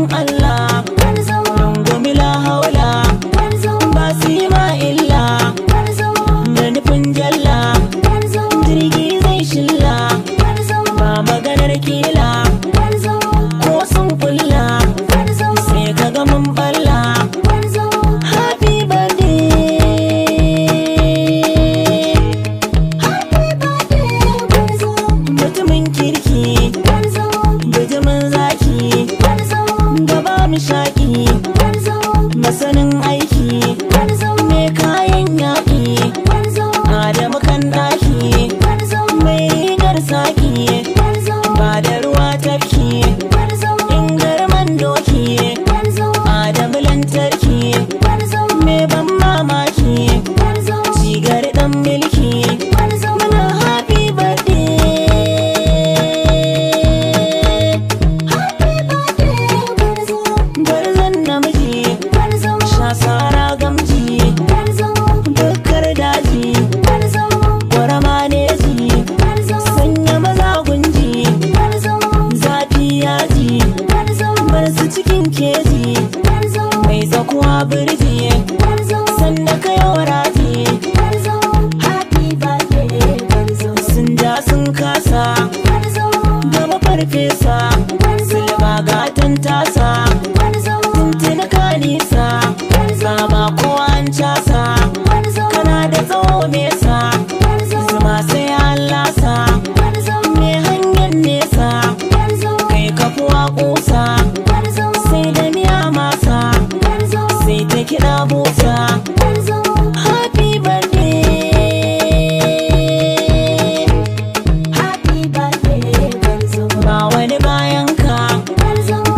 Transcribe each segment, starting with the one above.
san Allah, rungumi la haula, ba su yi ma illa, da nufin jalla, jirgi zai shilla, ba maganar kila, ko sun kulla, sai ka ga mun balla. Happy birthday, mutumin kirki, bijimin zaki, gaba mishaki, masanin aiki, mai kayan yaƙi, Adamu kan ɗaki, mai rigar saki, ba da ruwa tafki, in garman doki, Adamu lantarki, mai ban mamaki, cigar ɗan milki, muna happy birthday. Gwarzon namiji, sha sara gamji, bukkar daji, ƙwarama neji, sanya maza gunji, zafi yaji, bar su cikin keji, mai zakuwa birji, sanda ka yauraji. Sun ja sun kasa, gaba farfesa, silba gatan tasa, tuntuni ka nisa, sama ko an casa, kana da tsawo nesa, zuma sai an lasa, mai hanyar nesa, kai kafuwa kusa, sai da miya masa, sai ta kiɗa busa. Happy birthday, ba wani bayan ka,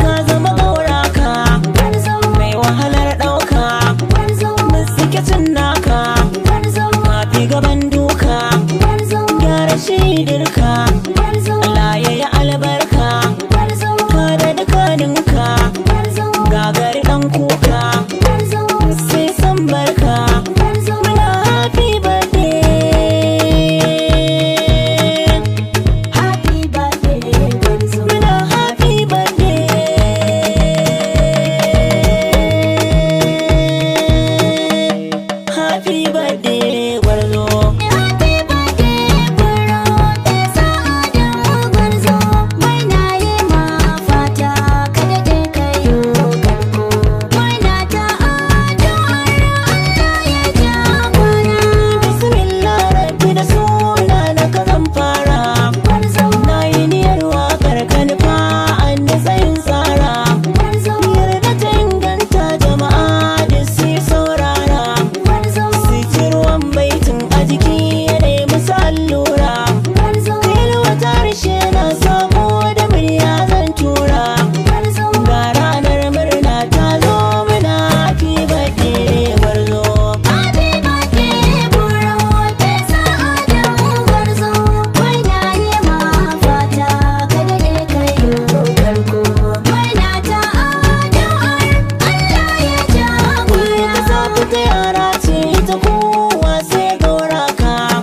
ka zama gauraka, mai wahalar ɗauka, musikicin naka, kafi gaban duka, gyara shidirka, Allah ya yi albarka, ka da dukaninka, gagari ɗan kuka, sai san barka, muna happy birthday, muna happy birthday, happy birthday Gwarzo. Bismillah rabbi da suna na ka zan fara, na yi niyyar waƙar ka nufa an da tsayin tsara, yarda ta inganta jama'a da su yi saurara, su ji ruwan baitin a jiki ya nemi su allura, wata harshe na sako da murya zan tura, ga ranar murna ta zo muna happy birthday Gwarzo. Ta yara ce ita kowa sai gauraka,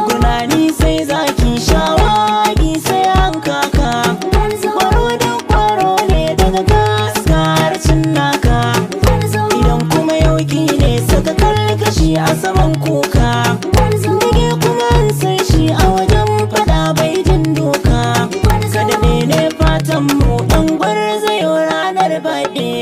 gunani sai zaki, shawagi sai hankaka, kwaro da kwaro ne daga gaska harcin naka, idan kuma yauki ne saka karkashi a saman kuka, dage kuma an san shi a wajen fada bai jin doka, kada ne fatan mu ɗan Gwarzo yau ranar baɗi.